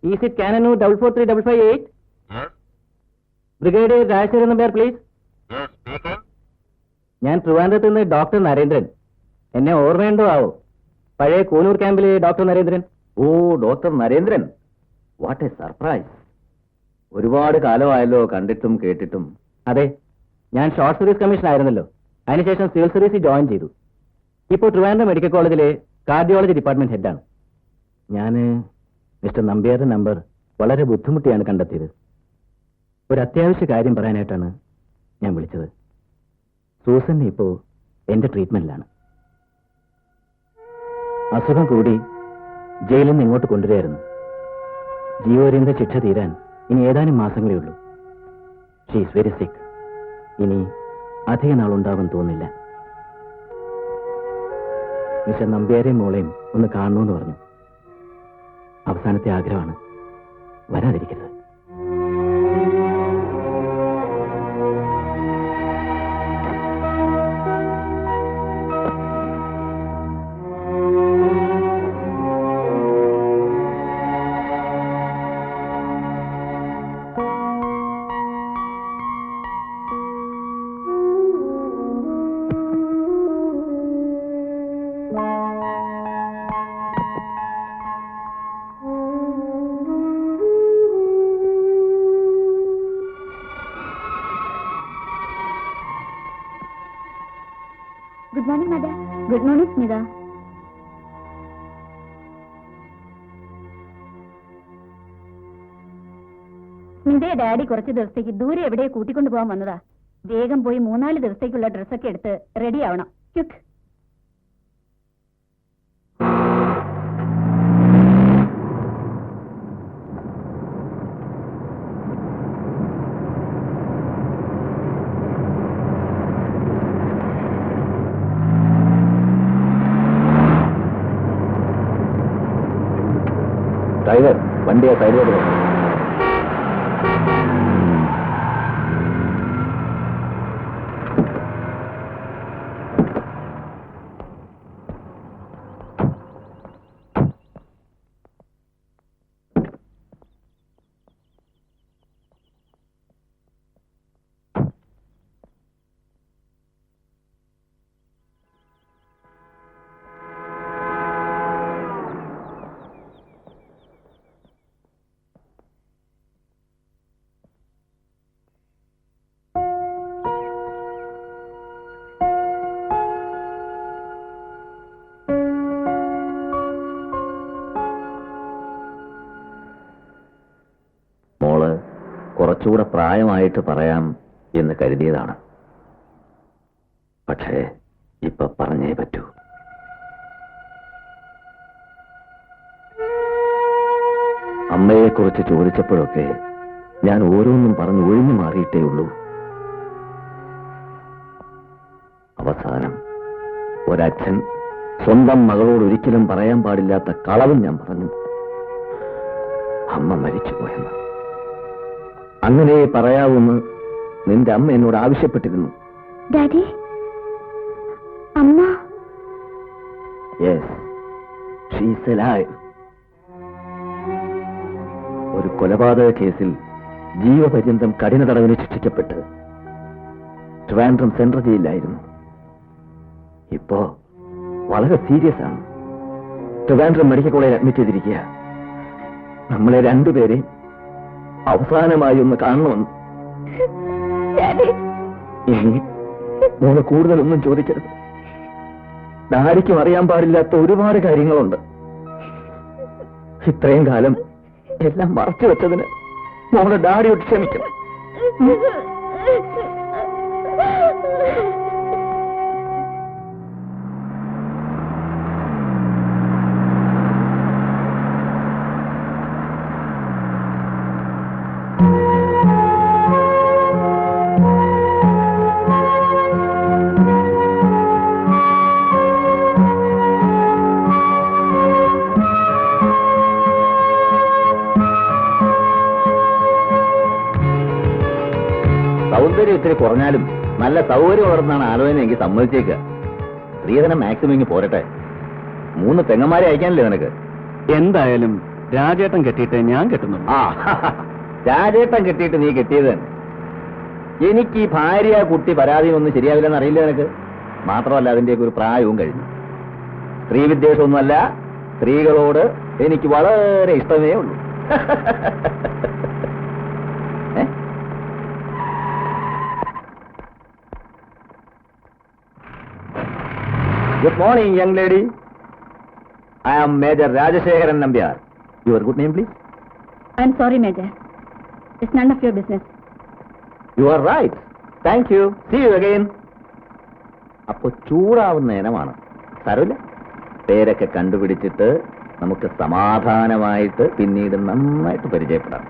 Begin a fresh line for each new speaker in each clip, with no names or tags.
Is it Cananu 443558?
Yes.
Brigadier Rajeshwaran Nair, please.
Yes, speaking.
ഞാൻ ട്രിവാൻഡ്രത്ത് നിന്ന് doctor Narendran. എന്നെ ഓർമ്മയുണ്ടോ ആവോ? പഴയ കൂനൂർ ക്യാമ്പിലെ doctor Narendran.
Oh, doctor Narendran. What a surprise. ഒരുപാട് കാലമായല്ലോ കണ്ടിട്ടും കേട്ടിട്ടും.
അതെ, ഞാൻ ഷോർട്ട് സർവീസ് കമ്മീഷൻ ആയിരുന്നല്ലോ. അതിനുശേഷം സിവിൽ സർവീസിൽ ജോയിൻ ചെയ്തു. ഇപ്പോൾ ട്രിവാൻഡ്രം മെഡിക്കൽ കോളേജിലെ കാർഡിയോളജി ഡിപ്പാർട്ട്മെന്റ് ഹെഡാണ്. ഞാൻ മിസ്റ്റർ നമ്പ്യാരുടെ നമ്പർ വളരെ ബുദ്ധിമുട്ടിയാണ് കണ്ടെത്തിയത്. ഒരു അത്യാവശ്യ കാര്യം പറയാനായിട്ടാണ് ഞാൻ വിളിച്ചത്. സൂസന്നെ ഇപ്പോൾ എന്റെ ട്രീറ്റ്മെന്റിലാണ്. അസുഖം കൂടി ജയിലിൽ നിന്ന് ഇങ്ങോട്ട് കൊണ്ടുവരികയായിരുന്നു. ജീവപര്യന്ത ശിക്ഷ തീരാൻ ഇനി ഏതാനും മാസങ്ങളേ ഉള്ളൂ. ഷീ ഈസ് വെരി സിക്ക്. ഇനി അധിക നാളുണ്ടാകും തോന്നില്ല. മിസ്റ്റർ നമ്പ്യാരെയും മോളെയും ഒന്ന് കാണണമെന്ന് പറഞ്ഞു. അവസാനത്തെ ആഗ്രഹമാണ്, വരാതിരിക്കരുത്.
Good morning madam. Good morning Smita. സ്മിതയെ ഡാഡി കുറച്ച് ദിവസത്തേക്ക് ദൂരെ എവിടെ കൂട്ടിക്കൊണ്ടു പോകാൻ വന്നതാ. വേഗം പോയി 3-4 ദിവസത്തേക്കുള്ള ഡ്രസ്സൊക്കെ എടുത്ത് റെഡി ആവണം. ക്യുക്ക്.
ഡ്രൈവർ, വണ്ടിയെ സൈഡിലോട്ട് പോകും. കുറച്ചുകൂടെ പ്രായമായിട്ട് പറയാം എന്ന് കരുതിയതാണ്. പക്ഷേ ഇപ്പൊ പറഞ്ഞേ പറ്റൂ. അമ്മയെക്കുറിച്ച് ചോദിച്ചപ്പോഴൊക്കെ ഞാൻ ഓരോന്നും പറഞ്ഞ് ഒഴിഞ്ഞു മാറിയിട്ടേ ഉള്ളൂ. അവസാനം ഒരച്ഛൻ സ്വന്തം മകളോട് ഒരിക്കലും പറയാൻ പാടില്ലാത്ത കളവും ഞാൻ പറഞ്ഞു. അമ്മ മരിച്ചുപോയെന്ന്. അങ്ങനെ പറയാവൂന്ന് നിന്റെ അമ്മ എന്നോട് ആവശ്യപ്പെട്ടിരുന്നു.
ഡാഡി, അമ്മ.
Yes, she is alive. ഒരു കൊലപാതക കേസിൽ ജീവപര്യന്തം കഠിന തടവിന് ശിക്ഷിക്കപ്പെട്ട് ട്രിവാൻഡ്രം സെൻട്രൽ ജയിലിലായിരുന്നു. ഇപ്പോ വളരെ സീരിയസ് ആണ്. ട്രിവാൻഡ്രം മെഡിക്കൽ കോളേജിൽ അഡ്മിറ്റ് ചെയ്തിരിക്കുക. നമ്മളെ രണ്ടുപേരെയും അവസാനമായി ഒന്ന് കാണണമെന്ന്. ഇനി മോള് കൂടുതലൊന്നും ചോദിക്കരുത്. ഡാഡിക്കും അറിയാൻ പാടില്ലാത്ത ഒരുപാട് കാര്യങ്ങളുണ്ട്. ഇത്രയും കാലം എല്ലാം മറച്ചു വെച്ചതിന് മോളെ ഡാഡിയോട് ക്ഷമിക്കണം. സൗന്ദര്യം ഇത്തിരി കുറഞ്ഞാലും നല്ല സൗകര്യം വളർന്നാണ് ആലോചന എനിക്ക് സമ്മതിച്ചേക്കുക. സ്ത്രീധനം മാക്സിമം ഇങ്ങ് പോരട്ടെ. 3 പെങ്ങന്മാരെ അയക്കാനല്ലേ നിനക്ക്?
എന്തായാലും രാജേട്ടൻ കെട്ടിയിട്ട് ഞാൻ കെട്ടുന്നു.
ആ രാജേട്ടൻ കെട്ടിയിട്ട് നീ കെട്ടിയത് തന്നെ. എനിക്ക് ഈ ഭാര്യ കുട്ടി പരാതിയൊന്നും ശരിയാവില്ലെന്ന് അറിയില്ല നിനക്ക്. മാത്രമല്ല അതിന്റെയൊക്കെ ഒരു പ്രായവും കഴിഞ്ഞു. സ്ത്രീ വിദ്വേഷമൊന്നുമല്ല, സ്ത്രീകളോട് എനിക്ക് വളരെ ഇഷ്ടമേ ഉള്ളൂ. Good morning young lady. I am Major Rajasekharan Nambiar. Your good name please.
I am sorry Major, it's none of your business.
You are right. Thank you. See you again. അപ്പൊ ചൂടാവുന്ന ഇനമാണ്. സാരമില്ല, പേരൊക്കെ കണ്ടുപിടിച്ചിട്ട് നമുക്ക് സമാധാനമായിട്ട് പിന്നീട് നന്നായിട്ട് പരിചയപ്പെടാം.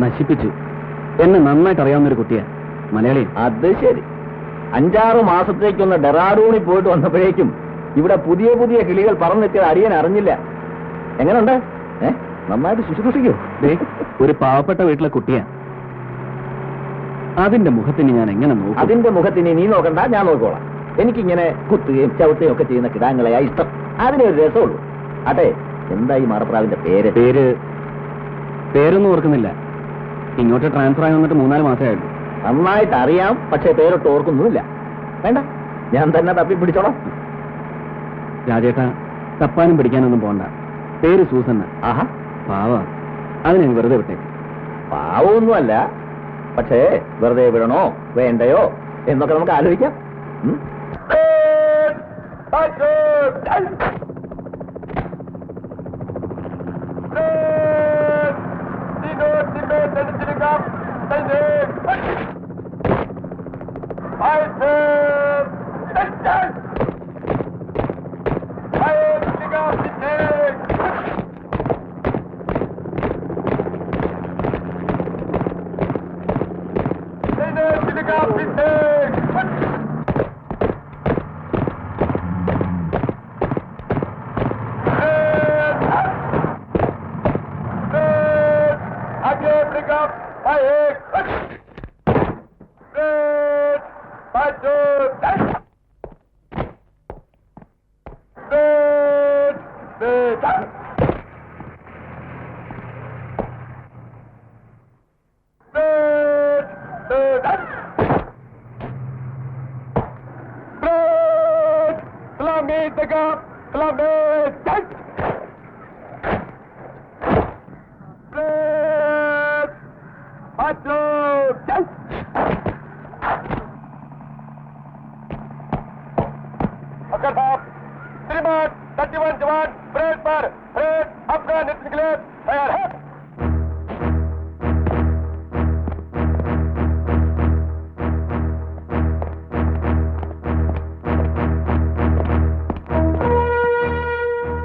നശിപ്പിച്ചു. എന്നെ നന്നായിട്ട് അറിയാവുന്ന ഒരു കുട്ടിയാ, മലയാളി.
അത് ശരി. 5-6 മാസത്തേക്കൊന്ന് ഡെറാഡൂണിൽ പോയിട്ട് വന്നപ്പോഴേക്കും ഇവിടെ പുതിയ പുതിയ കിളികൾ പറന്നെത്തിയത് അടിയൻ അറിഞ്ഞില്ല. എങ്ങനെയുണ്ട്? നന്നായിട്ട് ശുശ്രൂഷിക്കൂ.
ഒരു പാവപ്പെട്ട വീട്ടിലെ കുട്ടിയാ. അതിന്റെ മുഖത്തിന് ഞാൻ എങ്ങനെ നോക്കും?
അതിന്റെ മുഖത്തിന് നീ നോക്കണ്ട, ഞാൻ നോക്കോളാം. എനിക്കിങ്ങനെ കുത്തുകയും ചവിട്ടുകയും ഒക്കെ ചെയ്യുന്ന കിടാങ്ങളെയാ ഇഷ്ടം. അതിനൊരു രസമുള്ളൂ. അതെ, എന്തായി മാറപ്രാവിന്റെ പേര്?
പേരൊന്നും ഓർക്കുന്നില്ല. ഇങ്ങോട്ട് ട്രാൻസ്ഫർ ആയി വന്നിട്ട് 3-4 മാസമേ ആയുള്ളൂ.
നന്നായിട്ട് അറിയാം, പക്ഷേ പേരൊട്ട് ഓർക്കൊന്നുമില്ല. വേണ്ട, ഞാൻ തന്നെ തപ്പി പിടിച്ചോളാം.
രാജേട്ടാ, തപ്പാനും പിടിക്കാനൊന്നും പോണ്ട. പേര് സൂസന്ന.
ആഹാ,
പാവ. അത് ഞാൻ വെറുതെ വിട്ടേക്ക്.
പാവമൊന്നുമല്ല, പക്ഷേ വെറുതെ വിടണോ വേണ്ടയോ എന്നൊക്കെ നമുക്ക് ആലോചിക്കാം.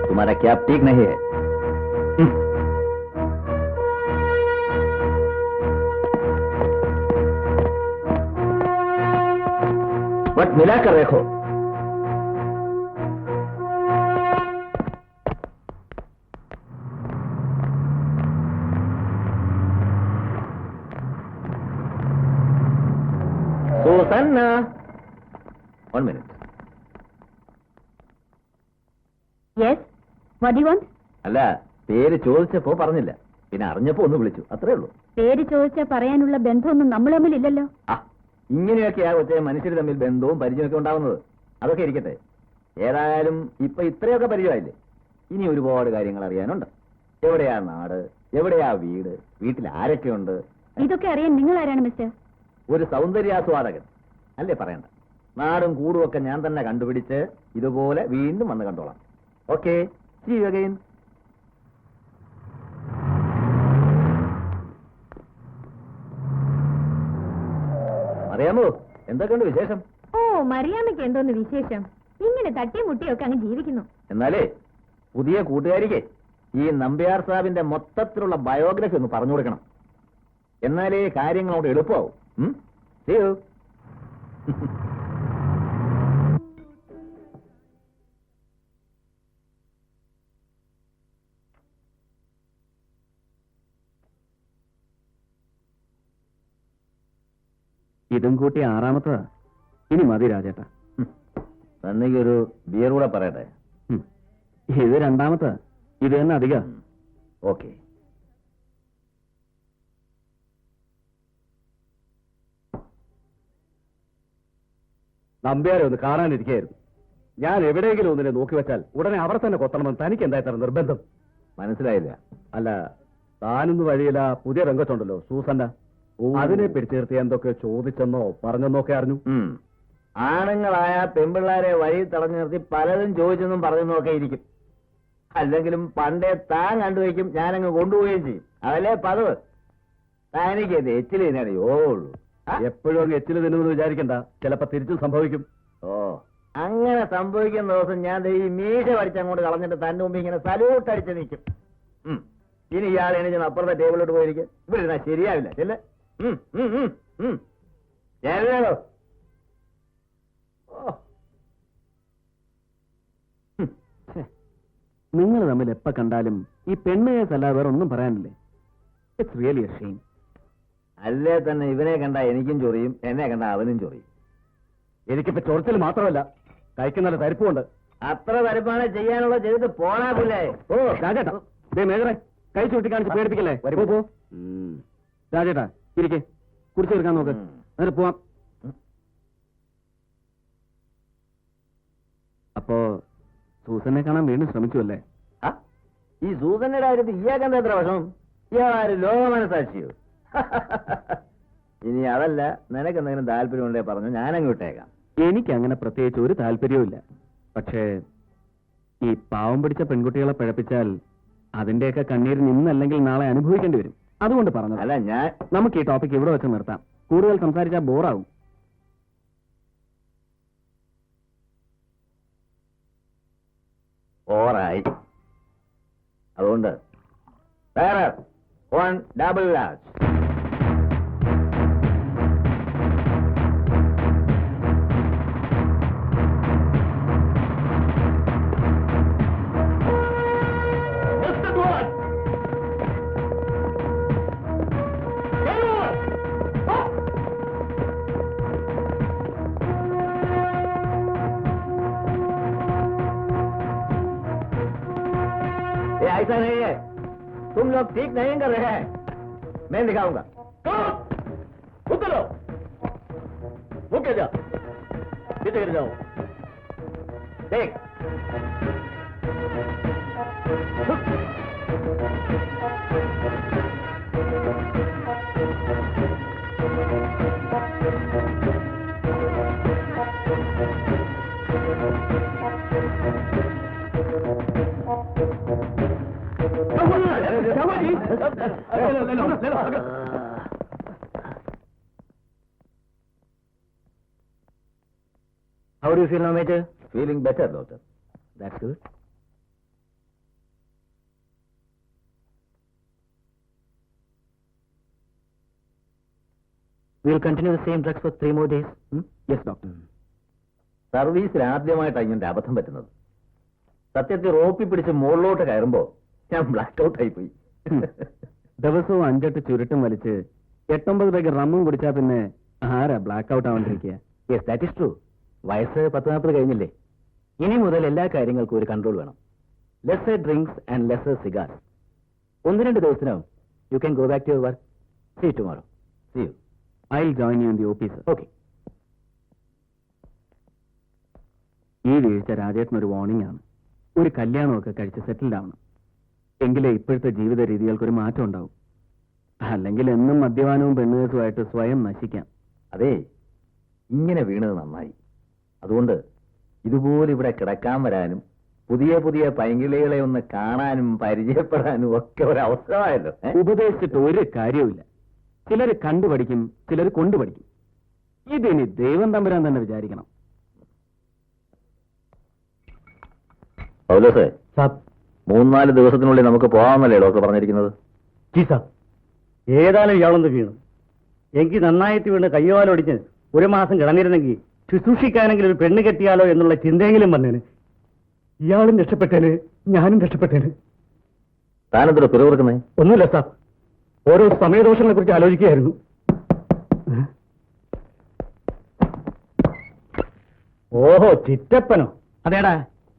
तुम्हारा कैप ठीक नहीं है. बट मिलाकर रखो. Susanna, 1 minute.
Yes, what do you want?
അല്ല, പേര് ചോദിച്ചപ്പോ പറഞ്ഞില്ല, പിന്നെ അറിഞ്ഞപ്പോ ഒന്ന് വിളിച്ചു, അത്രേ ഉള്ളൂ.
പേര് ചോദിച്ചാൽ പറയാനുള്ള ബന്ധമൊന്നും നമ്മൾ തമ്മിലില്ലല്ലോ.
ആ, ഇങ്ങനെയൊക്കെയാ കൊച്ചേ മനുഷ്യർ തമ്മിൽ ബന്ധവും പരിചയമൊക്കെ ഉണ്ടാവുന്നത്. അതൊക്കെ ഇരിക്കട്ടെ. ഏതായാലും ഇപ്പൊ ഇത്രയൊക്കെ പരിചയമായില്ലേ, ഇനി ഒരുപാട് കാര്യങ്ങൾ അറിയാനുണ്ട്. എവിടെയാ നാട്, എവിടെയാ വീട്, വീട്ടിൽ ആരൊക്കെയുണ്ട്?
ഇതൊക്കെ അറിയാൻ നിങ്ങൾ ആരാണ് മിസ്റ്റർ?
ഒരു സൗന്ദര്യാസ്വാദകൻ അല്ലേ പറയണ്ട. നാടും കൂടും ഒക്കെ ഞാൻ തന്നെ കണ്ടുപിടിച്ച് ഇതുപോലെ വീണ്ടും വന്ന് കണ്ടോളാം. Okay, see you again. അറിയാമോ എന്തൊക്കെയുണ്ട് വിശേഷം?
ഓ, മറിയാമ്മയ്ക്ക് എന്തോന്ന് വിശേഷം? ഇങ്ങനെ തട്ടിയും മുട്ടിയൊക്കെ അങ്ങ് ജീവിക്കുന്നു.
എന്നാലേ പുതിയ കൂട്ടുകാരിക്ക് ഈ നമ്പ്യാർ സാഹിബിന്റെ മൊത്തത്തിലുള്ള ബയോഗ്രഫി ഒന്ന് പറഞ്ഞു കൊടുക്കണം. എന്നാലേ കാര്യങ്ങളോട് എളുപ്പമാവും. See you.
ഇതും കൂട്ടി 6-മത്തതാ. ഇനി മതി രാജേട്ടാ.
തന്നെയൊരു ബിയർ കൂടെ പറയട്ടെ.
ഇത് 2-മത്തതാ. ഇത് തന്നെ അധികം.
ഓക്കെ.
നമ്പ്യാരെ ഒന്ന് കാണാനിരിക്കുകയായിരുന്നു. ഞാൻ എവിടെയെങ്കിലും ഒന്നിനെ നോക്കി വെച്ചാൽ ഉടനെ അവിടെ തന്നെ കൊത്തണമെന്ന് തനിക്ക് എന്താ നിർബന്ധം?
മനസ്സിലായില്ല.
അല്ല, താനൊന്നും വഴിയില്ല. പുതിയ രംഗത്തുണ്ടല്ലോ സൂസന്ന, അതിനെ പിടിച്ചു നിർത്തി എന്തൊക്കെ ചോദിച്ചെന്നോ പറഞ്ഞെന്നോ ഒക്കെ അറിഞ്ഞു.
ആണുങ്ങളായ പെൺപിള്ളാരെ വഴി തടഞ്ഞു നിർത്തി പലതും ചോദിച്ചെന്നും പറഞ്ഞെന്നും ഒക്കെ ഇരിക്കും. അല്ലെങ്കിലും പണ്ടേ താൻ കണ്ടുവയ്ക്കും, ഞാനങ്ങ് കൊണ്ടുപോവുകയും ചെയ്യും. അതല്ലേ പതിവ്. തനിക്ക് എച്ചിൽ തിന്നടിയോ ഉള്ളൂ.
എപ്പോഴും അങ്ങ് എച്ചിൽ തിന്നുമെന്ന് വിചാരിക്കണ്ട, ചിലപ്പോ തിരിച്ചും സംഭവിക്കും.
ഓ, അങ്ങനെ സംഭവിക്കുന്ന ദിവസം ഞാൻ ഈ മീശ പഠിച്ചങ്ങോട്ട് കളഞ്ഞിട്ട് തന്റെ മുമ്പ് ഇങ്ങനെ സല്യൂട്ട് അടിച്ച് നിൽക്കും. ഇനി ഇയാൾ എണീച്ച് അപ്പുറത്തെ ടേബിളിലോട്ട് പോയിരിക്കും. ഇവിടെ ഇരുന്നാ ശരിയാവില്ല. ചെല്ലേ
നിങ്ങൾ തമ്മിൽ എപ്പോ കണ്ടാലും ഈ പെണ്ണ് കേസല്ല വേറെ ഒന്നും പറയാനില്ലേ? It's really a shame.
അല്ലേ തന്നെ ഇവനെ കണ്ട എനിക്കും ചൊറിയും, എന്നെ കണ്ട അവനും ചൊറിയും.
എനിക്കിപ്പോ ചൊറിച്ചിൽ മാത്രമല്ല, കഴിക്കുന്ന നല്ല തരിപ്പുണ്ട്.
അത്ര തരിപ്പാണ് ചെയ്യാനുള്ള ചെയ്തിട്ട് പോണാ പുല്ലേ.
ഓ രാജേട്ടാ, ദേ മേജറെ കൈ ചൂട്ടി കാണിച്ച് പേടിപ്പിക്കല്ലേ? വരുമ്പോ പോ. രാജേട്ടാ ഇരിക്കെ, കുറിച്ച് തീർക്കാൻ നോക്ക്, എന്നിട്ട് പോവാം. അപ്പോ സൂസനെ കാണാൻ വീണ്ടും ശ്രമിച്ചു അല്ലേ?
ഈ സൂസന്റെ കാര്യത്തിൽ ഇയാൾക്കെന്താ എത്ര വിഷമം? ഇയാളാര് ലോക മനസാക്ഷിയോ? ഇനി അതല്ല, നിനക്ക് എന്തെങ്കിലും താല്പര്യം ഉണ്ടേ പറഞ്ഞു, ഞാനങ്ങ് വിട്ടേക്കാം.
എനിക്ക് അങ്ങനെ പ്രത്യേകിച്ച് ഒരു താല്പര്യവും. പക്ഷേ ഈ പാവം പിടിച്ച പെൺകുട്ടികളെ പിഴപ്പിച്ചാൽ അതിന്റെയൊക്കെ കണ്ണീര് ഇന്നല്ലെങ്കിൽ നാളെ അനുഭവിക്കേണ്ടി വരും. അതുകൊണ്ട് പറഞ്ഞത്.
അല്ല,
നമുക്ക് ഈ ടോപ്പിക് ഇവിടെ വെച്ച് നിർത്താം. കൂടുതൽ സംസാരിച്ചാൽ ബോറാവും.
ഓറായി. അതുകൊണ്ട് വേറെ 1 ഡബിൾ ലാർജ്. ऐसा नहीं है, तुम लोग ठीक नहीं कर रहे हैं. मैं दिखाऊंगा. उतरो, मुझे जाओ, पीछे गिर जाओ. देख.
How do you feel now, Major?
Feeling better, doctor.
That's good. We'll continue the same drugs for 3 more days. Yes, doctor.
സർവീസിൽ ആദ്യമായിട്ടാണ് ഇങ്ങനെ അബദ്ധം പറ്റുന്നത്. സത്യത്തിൽ റോപ്പി പിടിച്ച് മുകളിലോട്ട് കയറുമ്പോ ഞാൻ ബ്ലാക്ക് ഔട്ട് ആയിപ്പോയി.
ദിവസവും 5-8 ചുരുട്ടും വലിച്ച് 8-9 പേർക്ക് റമ്മും കുടിച്ചാ പിന്നെ ആരാ ബ്ലാക്ക് ഔട്ട് ആവാണ്ടിരിക്കുക? Yes, that is true. വയസ്സ് 10-40 കഴിഞ്ഞില്ലേ? ഇനി മുതൽ എല്ലാ കാര്യങ്ങൾക്കും ഒരു കൺട്രോൾ വേണം. Lesser drinks and lesser cigars. 1-2 ദിവസത്തിനകം you can go back to your work. See you tomorrow. See you. I will join you in the office. Okay. ഈ വീഴ്ച രാജേട്ടനൊരു വാർണിംഗ് ആണ്. ഒരു കല്യാണമൊക്കെ കഴിച്ച് സെറ്റിൽഡ് ആവണം. എങ്കിലേ ഇപ്പോഴത്തെ ജീവിത രീതികൾക്കൊരു മാറ്റം ഉണ്ടാവും. അല്ലെങ്കിൽ എന്നും മദ്യപാനവും പെണ്ണുകേസുമായിട്ട് സ്വയം നശിക്കാം.
അതെ, ഇങ്ങനെ വീണത് നന്നായി. അതുകൊണ്ട് ഇതുപോലെ ഇവിടെ കിടക്കാൻ വരാനും പുതിയ പുതിയ പൈങ്കിളികളെ ഒന്ന് കാണാനും പരിചയപ്പെടാനും ഒക്കെ ഒരു അവസരമായല്ലോ.
ഉപദേശിച്ചിട്ട് ഒരു കാര്യവുമില്ല. ചിലർ കണ്ടുപഠിക്കും, ചിലർ കൊണ്ടുപഠിക്കും. ഇതിനി ദൈവം തമ്പുരാൻ തന്നെ വിചാരിക്കണം.
പൗലോസേ, 3-4 ദിവസത്തിനുള്ളിൽ നമുക്ക് പോകാമെന്നല്ലേ ഡോക്ടർ പറഞ്ഞിരിക്കുന്നത്?
ഏതായാലും ഇയാളൊന്ന് വീണു. എനിക്ക് നന്നായിട്ട് വീണ് കയ്യോലൊടിച്ച് 1 മാസം കിടന്നിരുന്നെങ്കിൽ ശുശ്രൂഷിക്കാനെങ്കിലും ഒരു പെണ്ണ് കെട്ടിയാലോ എന്നുള്ള ചിന്തയെങ്കിലും വന്നേന്. ഇയാളും രക്ഷപ്പെട്ടേന്, ഞാനും രക്ഷപ്പെട്ടേന്.
താനെന്തൊരു പിറവിറക്കുന്നേ?
ഒന്നുമില്ല സാർ, ഓരോ സമയദോഷങ്ങളെ കുറിച്ച് ആലോചിക്കുകയായിരുന്നു. ഓഹോ, ചിറ്റപ്പനോ?
അതേടാ,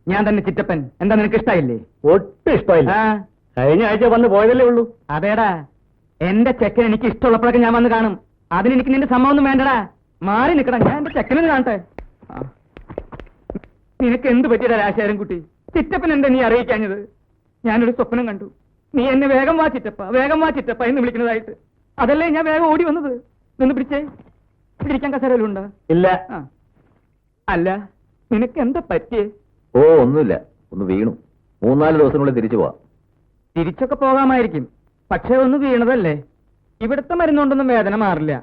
ഞാൻ തന്നെ ചിറ്റപ്പൻ. എന്താ നിനക്ക് ഇഷ്ടായില്ലേ?
ഒട്ടും ഇഷ്ടമില്ല.
ആ,
കഴിഞ്ഞ ആഴ്ച വന്ന് പോയതല്ലേ ഉള്ളൂ.
അതേടാ, എന്റെ ചെക്കൻ എനിക്ക് ഇഷ്ടമുള്ളപ്പോഴൊക്കെ ഞാൻ വന്ന് കാണും. അതിന് എനിക്ക് നിന്റെ സമ്മതമൊന്നും വേണ്ടടാ. മാറി നിൽക്കടാ, ഞാൻ എന്റെ ചെക്കനെന്ന് കാണട്ടെ. ആ. നിനക്ക് എന്ത് പറ്റിയടാ രാശാരം കുട്ടി? ചിറ്റപ്പൻ എന്താ നീ അറിയിക്കാഞ്ഞത്? ഞാനൊരു സ്വപ്നം കണ്ടു. നീ എന്നെ വേഗം വാ ചിറ്റപ്പ, വേഗം വാ ചിറ്റപ്പ എന്ന് വിളിക്കുന്നതായിട്ട്. അതല്ലേ ഞാൻ വേഗം ഓടി വന്നത്. നിന്ന് പിടിച്ചേ. പിടിക്കാൻ കസേരയിലുണ്ടോ?
ഇല്ല.
ആ. അല്ല, നിനക്ക് എന്താ പറ്റിയേ?
ഓ, ഒന്നുമില്ല, ഒന്ന് വീണു. 3-4 ദിവസത്തിനുള്ളിൽ തിരിച്ചു പോവാം.
തിരിച്ചൊക്കെ പോകാമായിരിക്കും, പക്ഷേ ഒന്ന് വീണതല്ലേ. ഇവിടുത്തെ മരുന്നുകൊണ്ടൊന്നും വേദന മാറില്ല.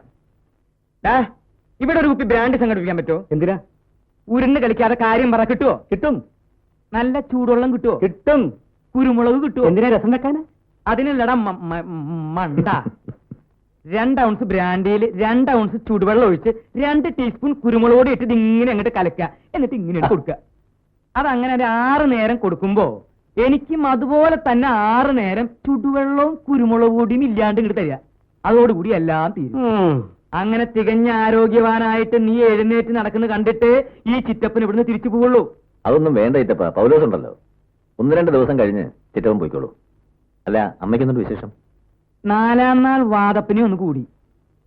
ഇവിടെ ഒരു കുപ്പി ബ്രാൻഡ് സംഘടിപ്പിക്കാൻ പറ്റുമോ?
എന്തിനാ?
ഉരുന്ന് കളിക്കാതെ കാര്യം പറ. കിട്ടുമോ?
കിട്ടും.
നല്ല ചൂടുവെള്ളം കിട്ടുമോ?
കിട്ടും.
കുരുമുളക് കിട്ടുമോ?
എന്തിനാ? രസം വെക്കാനാ?
അതിനല്ലടാ മണ്ട. 2 ഔൺസ് ബ്രാൻഡിയിൽ 2 ഔൺസ് ചൂടുവെള്ളം ഒഴിച്ച് 2 ടീസ്പൂൺ കുരുമുളക് പൊടി ഇട്ടിട്ട് ഇങ്ങനെ അങ്ങോട്ട് കലക്കുക. എന്നിട്ട് ഇങ്ങനെ കൊടുക്കുക. അതങ്ങനെ ഒരു 6 നേരം കൊടുക്കുമ്പോ എനിക്കും അതുപോലെ തന്നെ 6 നേരം ചുടുവെള്ളവും കുരുമുളക് പൊടിയും ഇല്ലാണ്ട് ഇങ്ങോട്ട് തരിക. അതോടുകൂടി എല്ലാം തീരും. അങ്ങനെ തികഞ്ഞ ആരോഗ്യവാനായിട്ട് നീ എഴുന്നേറ്റ് നടക്കുന്നത് കണ്ടിട്ട് ഈ ചിറ്റപ്പൻ ഇവിടുന്ന് തിരിച്ചു പോവുള്ളൂ.
അതൊന്നും വേണ്ട ചിറ്റപ്പ, പൗലോസ് ഉണ്ടല്ലോ. 1-2 ദിവസം കഴിഞ്ഞ് ചിറ്റപ്പൻ പോയിക്കോളൂ. അല്ല, അമ്മയ്ക്കൊന്നും വിശേഷം?
4-ാം നാൾ വാദപ്പിനെ ഒന്ന് കൂടി.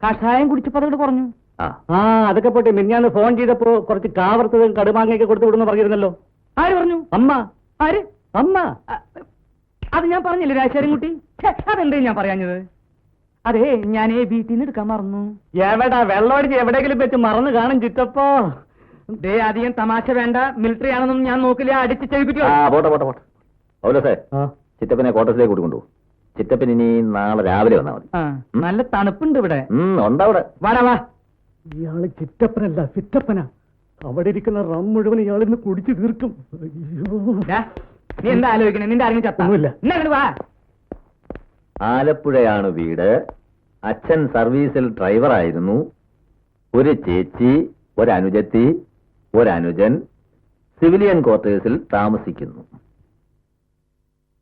കഷായം കുടിച്ചപ്പോ അതോട് കുറഞ്ഞു.
ആ,
അതൊക്കെ പോട്ടെ. മിനിഞ്ഞാന്ന് ഫോൺ ചെയ്തപ്പോ കുറച്ച് കാവർത്തതും കടുമാങ്ങയൊക്കെ കൊടുത്തു വിടുന്നു പറഞ്ഞിരുന്നല്ലോ.
ആര് പറഞ്ഞു?
അമ്മ.
ആര്?
അമ്മ.
അത് ഞാൻ പറഞ്ഞില്ലേ രാശാരൻകുട്ടി? അതെന്തേ ഞാൻ പറയാഞ്ഞത്? അതെ, ഞാൻ വീട്ടിൽ നിന്ന് എടുക്കാൻ മറന്നു.
എവിടാ? വെള്ളമടിച്ച് എവിടെയെങ്കിലും വെച്ച് മറന്നു കാണും ചിറ്റപ്പോ.
ദേ, അധികം തമാശ വേണ്ട. മിലിറ്ററി ആണെന്നൊന്നും ഞാൻ നോക്കില്ല. അടിച്ച് ചെയ്യിപ്പിക്കോ.
ആ, പോട്ടെ. പൗലോസേ,
ആ.
ചിറ്റപ്പനെ ക്വാർട്ടേഴ്സിലേക്ക് കൂട്ടിക്കൊണ്ടു. ചിറ്റപ്പൻ ഇനി നാളെ രാവിലെ വന്നാൽ മതി.
ആ, നല്ല തണുപ്പുണ്ട് ഇവിടെ.
ഉണ്ടവിടെ.
വാടാ വാ.
ഇയാള് ചിറ്റപ്പനല്ല, ചിറ്റപ്പനാ. അവിടെ ഇരിക്കുന്ന റം മുഴുവൻ ഇയാളിന്ന് കുടിച്ചു തീർക്കും.
ദാ, നീ എന്താ ആലോചിക്കണേ? നിന്റെ ആരെങ്കിലും
ഒന്നുമില്ല.
ചത്ത വാ.
ആലപ്പുഴയാണ് വീട്. അച്ഛൻ സർവീസിൽ ഡ്രൈവറായിരുന്നു. ഒരു ചേച്ചി, ഒരനുജത്തി, ഒരനുജൻ സിവിലിയൻ ക്വാർട്ടേഴ്സിൽ താമസിക്കുന്നു.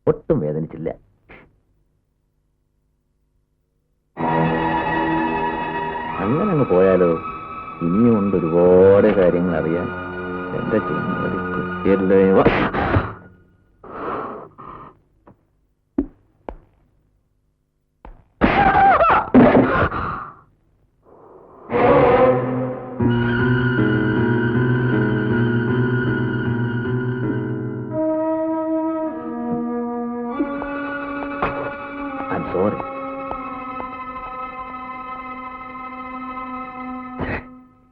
ഒട്ടും വേദനിച്ചില്ല. അങ്ങനെ അങ്ങ് പോയാലോ? ഇനിയുണ്ട് ഒരുപാട് കാര്യങ്ങൾ അറിയാൻ. എന്റെ ചുമതല കുത്തിയല്ലേ. I'm sorry.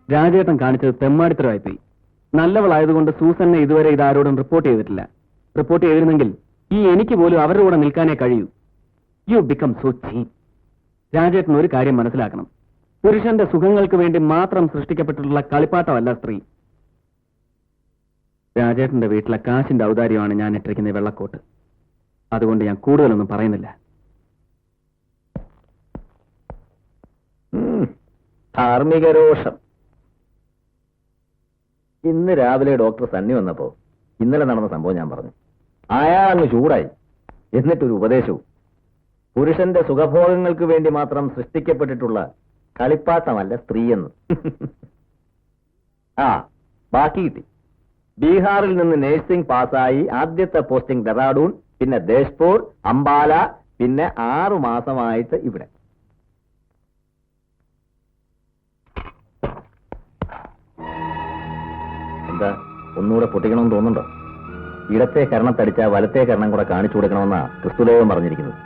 രാജേട്ടൻ കാണിച്ചത് തെമ്മാടിത്തരമായിപ്പോയി. നല്ലവളായതുകൊണ്ട് സൂസന്നെ ഇതുവരെ ഇതാരോടും റിപ്പോർട്ട് ചെയ്തിട്ടില്ല. റിപ്പോർട്ട് ചെയ്തിരുന്നെങ്കിൽ ഈ എനിക്ക് പോലും അവരുടെ കൂടെ നിൽക്കാനേ കഴിയൂ. യു ബിക്കം സോ ചീപ്പ്. രാജേട്ടൻ ഒരു കാര്യം മനസ്സിലാക്കണം. പുരുഷന്റെ സുഖങ്ങൾക്ക് വേണ്ടി മാത്രം സൃഷ്ടിക്കപ്പെട്ടിട്ടുള്ള കളിപ്പാട്ടമല്ല സ്ത്രീ. രാജേട്ടന്റെ വീട്ടിലെ കാശിന്റെ ഔദാര്യമാണ് ഞാൻ ഇട്ടിരിക്കുന്ന ഈ വെള്ളക്കോട്ട്. അതുകൊണ്ട് ഞാൻ കൂടുതലൊന്നും പറയുന്നില്ല.
ധാർമ്മിക രോഷം. ഇന്ന് രാവിലെ ഡോക്ടർ സണ്ണി വന്നപ്പോ ഇന്നലെ നടന്ന സംഭവം ഞാൻ പറഞ്ഞു. അയാൾ അങ്ങ് ചൂടായി. എന്നിട്ടൊരു ഉപദേശവും. പുരുഷന്റെ സുഖഭോഗങ്ങൾക്ക് വേണ്ടി മാത്രം സൃഷ്ടിക്കപ്പെട്ടിട്ടുള്ള കളിപ്പാട്ടമല്ല സ്ത്രീയെന്ന്. ആ, ബാക്കി കിട്ടി. ബീഹാറിൽ നിന്ന് നഴ്സിംഗ് പാസ്സായി ആദ്യത്തെ പോസ്റ്റിംഗ് ഡെറാഡൂൺ, പിന്നെ ദേശ്പൂർ, അംബാല, പിന്നെ 6 മാസമായിട്ട് ഇവിടെ. എന്താ, ഒന്നുകൂടെ പൊട്ടിക്കണമെന്ന് തോന്നുന്നുണ്ടോ? ഇടത്തെ കരണത്തടിച്ച വലത്തെ കരണം കൂടെ കാണിച്ചു കൊടുക്കണമെന്നാ ക്രിസ്തുദേവൻ പറഞ്ഞിരിക്കുന്നത്.